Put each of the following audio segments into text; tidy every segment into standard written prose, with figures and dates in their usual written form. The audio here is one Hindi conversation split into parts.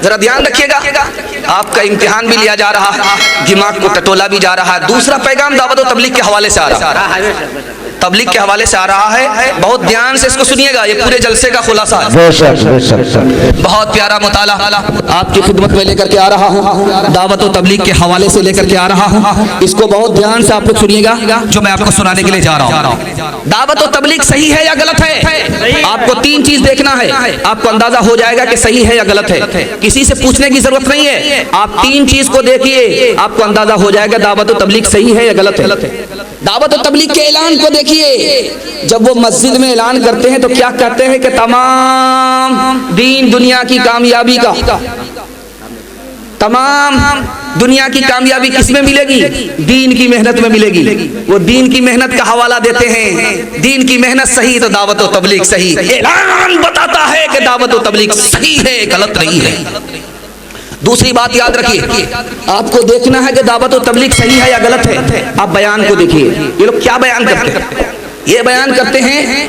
जरा ध्यान रखिएगा, आपका इम्तिहान भी लिया जा रहा है, दिमाग को टटोला भी जा रहा है। दूसरा पैगाम दावत और तबलीग के हवाले से आ रहा है, तबलीग के हवाले से आ रहा है। बहुत ध्यान से इसको सुनिएगा, ये पूरे जलसे का खुलासा है। बहुत प्यारा मुताला आपकी खिदमत में लेकर के आ रहा हूँ, दावत और तबलीग के हवाले से लेकर के आ रहा हूँ। इसको बहुत ध्यान से आप लोग सुनिएगा जो मैं आपको सुनाने के लिए जा रहा हूँ। दावत और तबलीग सही है या गलत है? आपको तीन चीज देखना है, आपको अंदाजा हो जाएगा कि सही है या गलत है। किसी से पूछने की जरूरत नहीं है, आप तीन चीज को देखिए, आपको अंदाजा हो जाएगा दावत और तबलीग सही है या गलत है। दावत और तबलीग के ऐलान को देखिए, जब वो मस्जिद में ऐलान करते हैं तो क्या कहते हैं कि तमाम दीन दुनिया की कामयाबी का, तमाम दुनिया की कामयाबी किसमें मिलेगी? दीन की मेहनत में मिलेगी। वो दीन की मेहनत का हवाला देते हैं, दीन की मेहनत सही तो दावत और तबलीग सही। ऐलान बताता है कि दावत और तबलीग सही है, गलत नहीं है। दूसरी बात याद रखिए, आपको देखना है कि दावत और तबलीग सही है या गलत है। आप बयान को देखिए, ये लोग क्या बयान करते हैं? ये बयान करते हैं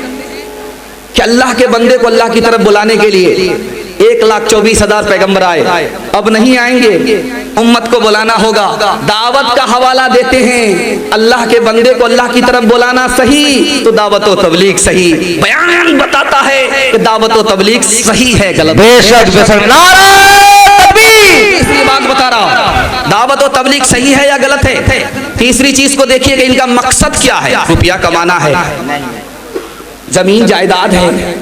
कि अल्लाह के बंदे को अल्लाह की तरफ बुलाने के लिए 1,24,000 पैगंबर आए, अब नहीं आएंगे, उम्मत को बुलाना होगा। दावत का हवाला देते हैं, अल्लाह के बंदे को अल्लाह की तरफ बुलाना सही तो दावत और तबलीग सही। बयान बताता है कि दावत और तबलीग सही है, गलत बेशक तीसरी बात बता रहा हूं, दावत और तबलीग सही है या गलत है। तीसरी चीज को देखिए कि इनका मकसद क्या है। रुपया कमाना है, जमीन जायदाद है,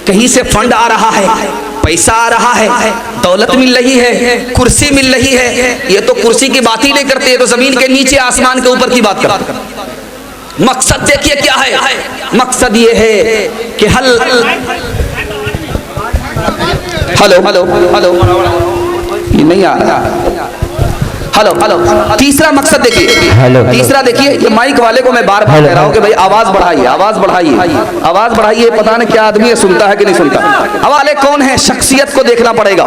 कहीं से फंड आ रहा है, पैसा आ रहा है, दौलत मिल रही है, कुर्सी मिल रही है। ये तो कुर्सी की बात ही नहीं करते, ये तो जमीन के नीचे आसमान के ऊपर की बात करते। मकसद देखिए क्या है, मकसद ये है कि हेलो ये नहीं आ रहा। हेलो तीसरा मकसद देखिए, तीसरा देखिए, ये माइक वाले को मैं बार बार कह रहा हूँ कि भाई आवाज बढ़ाइए, आवाज बढ़ाइए, आवाज बढ़ाइए। पता नहीं क्या आदमी है, सुनता है कि नहीं सुनता। हवाले कौन है, शख्सियत को देखना पड़ेगा,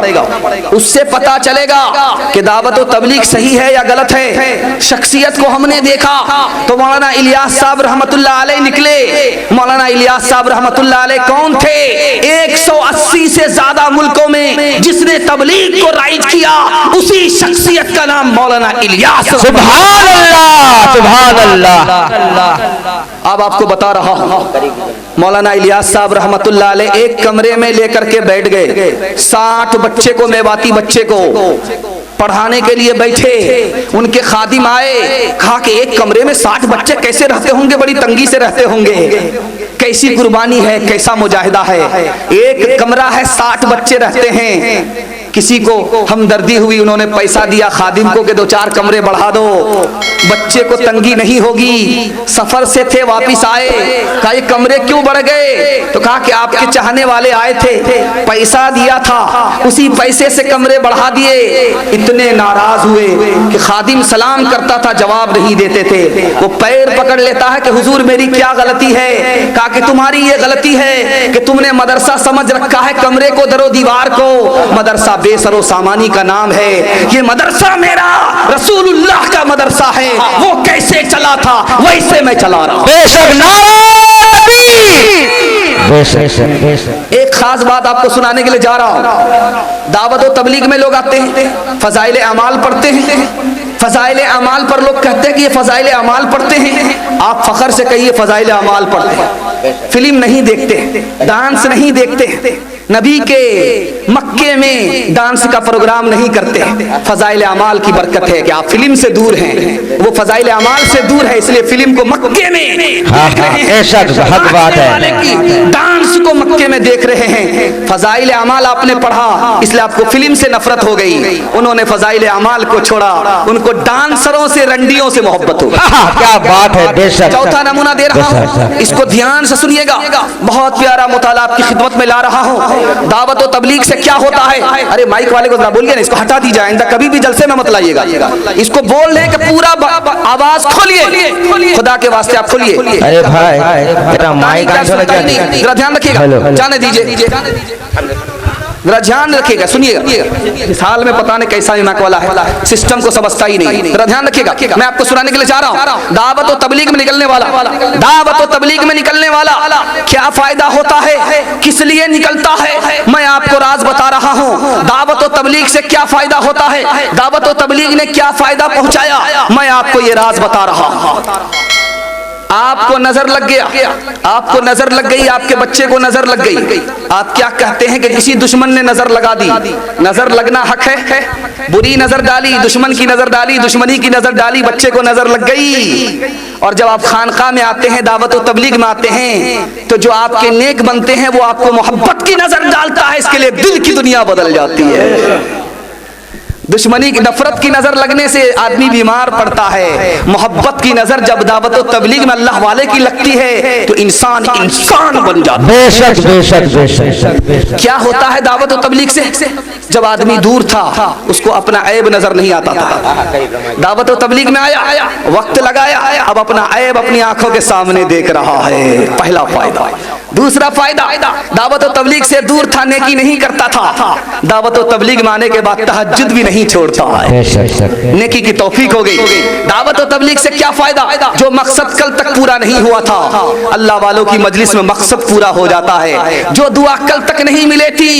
उससे पता चलेगा कि दावत और तबलीग सही है या गलत है। शख्सियत को हमने देखा तो मौलाना इलियास साहब रहमतुल्लाह अलैह निकले। मौलाना इलियास साहब रहमतुल्लाह अलैह कौन थे? 180 से ज्यादा मुल्कों में जिसने तबलीग को राइज किया, उसी शख्सियत का नाम मौलाना इलियास। सुभान अल्लाह, सुभान अल्लाह। अब आपको बता रहा हूं, मौलाना इलियास साहब रहमतुल्लाह अलैह एक कमरे में लेकर के बैठ गए। 60 बच्चे को, मेवाती बच्चे को पढ़ाने के लिए बैठे। उनके खादिम आए, कहा कि एक कमरे में 60 बच्चे कैसे रहते होंगे, बड़ी तंगी से रहते होंगे, कैसी कुर्बानी है, कैसा मुजाहिदा है। एक कमरा है, 60 बच्चे रहते हैं। किसी को हमदर्दी हुई, उन्होंने पैसा दिया खादिम को कि 2-4 कमरे बढ़ा दो, बच्चे को तंगी नहीं होगी। सफर से थे, वापिस आए, कहा ये कमरे क्यों बढ़ गए? तो कहा कि आपके चाहने वाले आए थे, पैसा दिया था, उसी पैसे से कमरे बढ़ा दिए। इतने नाराज हुए कि खादिम सलाम करता था, जवाब नहीं देते थे। वो पैर पकड़ लेता है कि हुजूर मेरी क्या गलती है? कहा कि तुम्हारी ये गलती है कि तुमने मदरसा समझ रखा है कमरे को, दरो दीवार को। मदरसा बेसरो सामानी का नाम है, ये मदरसा मेरा रसूलुल्लाह का मदरसा है, वो कैसे चला था वैसे मैं चला रहा हूं। बेशक एक खास बात आपको सुनाने के लिए जा रहा हूं। दावत और तबलीग में लोग आते हैं, फजाइल अमाल पढ़ते हैं। फजाइल अमाल पर लोग कहते हैं कि ये फजाइल अमाल पढ़ते हैं। आप फखर से कहिए फजाइल अमाल पढ़ते हैं। फिल्म नहीं देखते, डांस नहीं देखते, नबी के मक्के में डांस का प्रोग्राम नहीं करते। फजाइल अमाल की बरकत है कि आप फिल्म से दूर हैं, वो फजाइल अमाल से दूर है, इसलिए फिल्म को मक्के में देख रहे हैं, डांस को मक्के में देख रहे हैं। फजाइल अमाल आपने पढ़ा, इसलिए आपको फिल्म से नफरत हो गई। उन्होंने फजाइल अमाल को छोड़ा, उनको डांसरों से, रंडियों से मोहब्बत हो गई। क्या बात है, बेशक। चौथा नमूना दे रहा हूँ, इसको ध्यान से सुनिएगा, बहुत प्यारा मुताला आपकी खिदमत में ला रहा हूँ। दावत और तबलीग से क्या होता है? अरे माइक वाले को बोलिए ना, इसको हटा दीजिए, आइंदा कभी भी जलसे में मत लाइएगा। इसको बोल रहे कि पूरा आवाज खोलिए, खुदा के वास्ते आप खोलिए। अरे भाई तेरा माइक जरा ध्यान रखिएगा, जाने दीजिए। जरा ध्यान रखिएगा, सुनिएगा। इस हाल में पता नहीं कैसा दिमाग वाला है, सिस्टम को समझता ही नहीं। जरा ध्यान रखिएगा, मैं आपको सुनाने के लिए जा रहा हूँ। दावत और तबलीग में निकलने वाला, दावत और तबलीग में निकलने वाला क्या फायदा होता है, किस लिए निकलता है, मैं आपको राज बता रहा हूँ। दावत और तबलीग से क्या फायदा होता है, दावत और तबलीग ने क्या फायदा पहुंचाया, मैं आपको ये राज बता रहा हूँ। आपको नजर लग गया, आपको नजर लग गई, आपके बच्चे को नजर लग गई, आप क्या कहते हैं कि किसी दुश्मन ने नजर लगा दी। नजर लगना हक है, बुरी नजर डाली, दुश्मन की नजर डाली, दुश्मनी की नजर डाली, बच्चे को नजर लग गई। और जब आप खानका में आते हैं, दावत और तबलीग में आते हैं, तो जो आपके नेक बनते हैं वो आपको मोहब्बत की नजर डालता है, इसके लिए दिल की दुनिया बदल जाती है। दुश्मनी की नफरत की नजर लगने से आदमी बीमार पड़ता है। मोहब्बत की नजर जब दावत और तबलीग में अल्लाह वाले की लगती है तो इंसान इंसान बन जाता है। बेशक बेशक बेशक बेशक। क्या होता है दावत और तबलीग से, जब आदमी दूर था उसको अपना ऐब नजर नहीं आता था, दावत और तबलीग में आया, वक्त लगाया, अब अपना ऐब अपनी आंखों के सामने देख रहा है। पहला फायदा। दूसरा फायदा, दावत और तबलीग से दूर था, नेकी नहीं करता था, दावत और तबलीग में आने के बाद तहज्जुद भी नहीं छोड़ता है, नेकी की तौफीक हो गई। दावत और तबलीग से क्या फायदा, जो मकसद कल तक पूरा नहीं हुआ था, अल्लाह वालों की मजलिस में मकसद पूरा हो जाता है। जो दुआ कल तक नहीं मिले थी,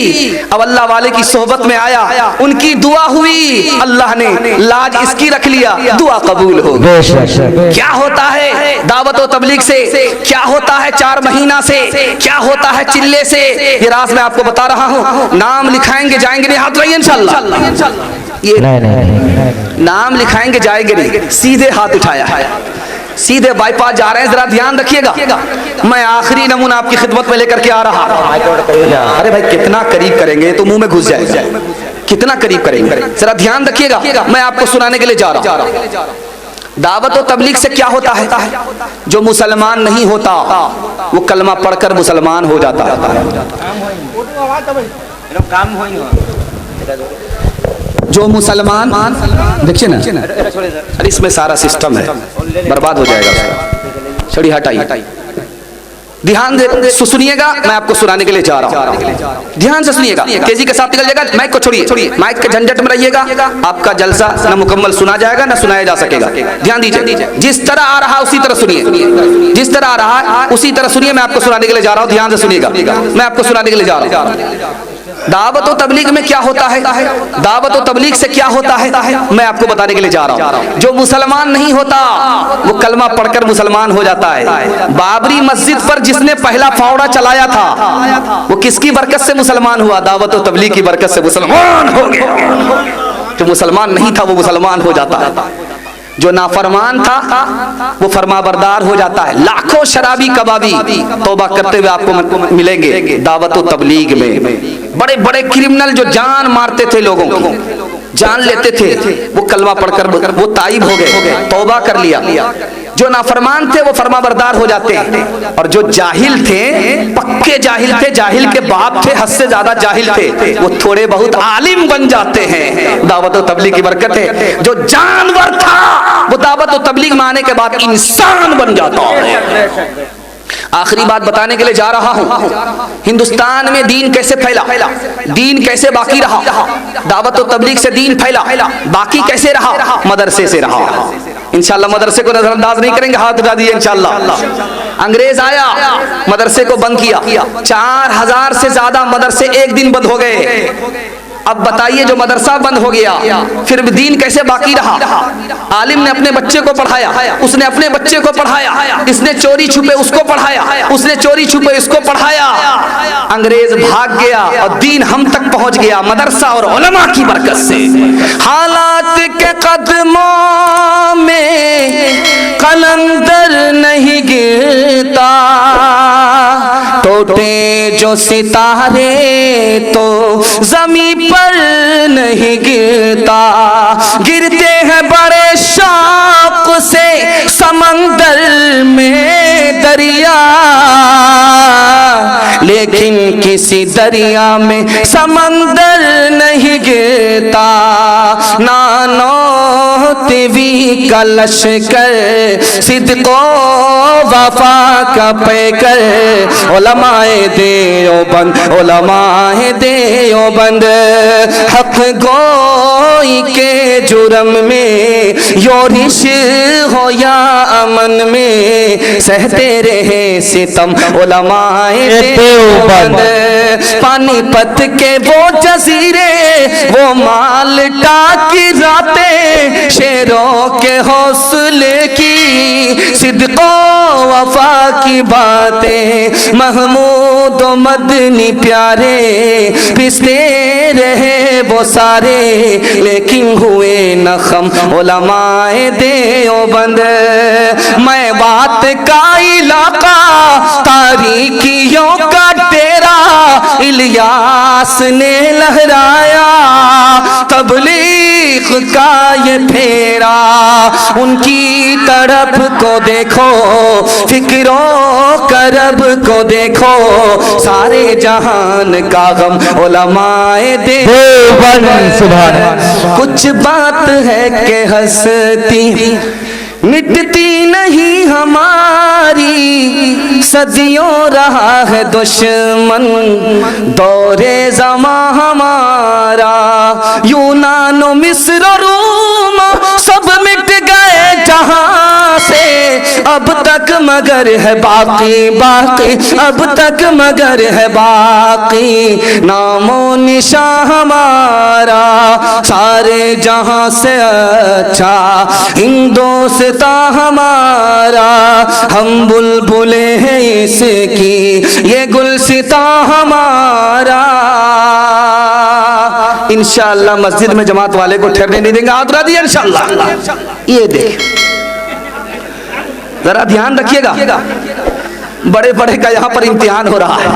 अब अल्लाह वाले की सोहबत में आया, उनकी दुआ हुई, अल्लाह ने लाज इसकी रख लिया, दुआ कबूल हो गई। क्या होता है दावत और तबलीग से, क्या होता है 4 महीना से, क्या होता है चिल्ले से, ये राज मैं आपको बता रहा हूँ। नाम लिखाएंगे जाएंगे नहीं, हाथ रहिए इंशाअल्लाह। ये नहीं, नाम लिखाएंगे जाएंगे नहीं, सीधे हाथ उठाया है, सीधे बाईपास जा रहे हैं। जरा ध्यान रखिएगा, मैं आखिरी नमूना आपकी खिदमत में लेकर के आ रहा हूं। अरे भाई कितना करीब करेंगे तो मुंह में घुस जाएगा, कितना करीब करेंगे, जरा ध्यान रखिएगा, मैं आपको सुनाने के लिए जा रहा हूं। दावत और तबलीग से क्या होता है, जो मुसलमान नहीं होता वो कलमा पढ़कर मुसलमान हो जाता है। जो मुसलमान, देखिए ना, अरे इसमें सारा सिस्टम है, बर्बाद हो जाएगा उसका। छड़ी हटाइए, ध्यान से सुनिएगा, मैं आपको सुनाने के लिए जा रहा हूँ। ध्यान से सुनिएगा, तेजी के साथ निकल जाएगा, माइक को छोड़िए, माइक के झंझट में रहिएगा, आपका जलसा न मुकम्मल सुना जाएगा न सुनाया जा सकेगा। ध्यान दीजिए, जिस तरह आ रहा उसी तरह सुनिए, जिस तरह आ रहा उसी तरह सुनिए, मैं आपको सुनाने के लिए जा रहा हूँ। ध्यान से सुनिएगा, मैं आपको सुनाने के लिए जा रहा हूँ। दावत और तबलीग में क्या होता है, दावत और तबलीग से क्या होता है, मैं आपको बताने के लिए जा रहा हूँ। जो मुसलमान नहीं होता वो कलमा पढ़कर मुसलमान हो जाता है। बाबरी मस्जिद पर जिसने पहला फावड़ा चलाया था वो किसकी बरकत से मुसलमान हुआ, दावत और तबलीग की बरकत से मुसलमान हो गया। जो मुसलमान नहीं था वो मुसलमान हो जाता है, जो नाफरमान था वो फरमाबरदार हो जाता है। लाखों शराबी कबाबी तौबा करते हुए आपको मिलेंगे दावत और तबलीग में। बड़े बड़े क्रिमिनल जो जान मारते थे, लोगों की जान लेते थे, वो कलमा पढ़कर वो ताइब हो गए, तौबा कर लिया। जो नाफरमान थे वो फरमाबरदार हो जाते हैं, और जो जाहिल थे, पक्के जाहिल थे, जाहिल के बाप थे, हद से ज्यादा जाहिल थे, वो थोड़े बहुत आलिम बन जाते हैं। दावत और तबलीग की बरकत है। जो जानवर था वो दावत और तबलीग में आने के बाद इंसान बन जाता है। आखिरी बात बताने के लिए जा रहा हूं, हिंदुस्तान में दीन कैसे फैला, दीन कैसे बाकी रहा, दावत और तबलीग से दीन फैला, बाकी कैसे रहा, मदरसे से रहा। इंशाअल्लाह मदरसे को नजरअंदाज नहीं करेंगे, हाथ उठा दिए इंशाअल्लाह। अंग्रेज आया, मदरसे को बंद किया, 4000 से ज्यादा मदरसे एक दिन बंद हो गए। अब बताइए, जो मदरसा बंद हो गया फिर भी दीन कैसे बाकी रहा। आलिम ने अपने बच्चे को पढ़ाया, उसने अपने बच्चे को पढ़ाया, इसने चोरी छुपे उसको पढ़ाया, उसने चोरी छुपे इसको पढ़ाया। अंग्रेज भाग गया और दीन हम तक पहुंच गया मदरसा और उलमा की बरकत से। हालात के कदमों में कलंदर नहीं गिरता, टूटे जो सितारे तो जमीन पर नहीं गिरता, गिरते हैं बड़े शौक से समंदर में दरिया, लेकिन किसी दरिया में समंदर नहीं गिरता। नानो तेवी का लश्कर, सिद्को वफा का पैकर, उलमाए देओबंद, उलमाए देओबंद। हक गोई के जुर्म में योरिश हो या अमन में, सहते रहे सितम उलमाए देओबंद। पानीपत के वो जजीरे, वो माल्टा की रातें, शेरों के हौसले की, सिद्को वफा की बातें। महमूद और मदनी प्यारे पिसते रहे वो सारे, लेकिन हुए नखम उलमाए देओबंद। मैं बात का इलाका, तारीकियों का डेरा, इलियास ने लहराया तबलीग का ये फेरा। उनकी तरफ को देखो, फिक्रो करब को देखो, सारे जहान का गम उलमाए देओबंद। कुछ बात है कि हंसती मिटती नहीं हमारी, सदियों रहा है दुश्मन दौरे ज़मां हमारा। यूनान मिस्र रूम सब मिट गए जहां से, अब तक मगर है बाकी बाकी, अब तक मगर है बाकी नामो निशां हमारा। सारे जहां से अच्छा हिंदोस्ता हमारा, हम बुलबुले हैं इसकी ये गुलसिता हमारा। इंशाअल्लाह मस्जिद में जमात वाले को ठहरने नहीं देंगे, हाथ उठा दिया इंशाअल्लाह। ये देख जरा ध्यान रखिएगा, बड़े बड़े का यहाँ पर इम्तिहान हो रहा है।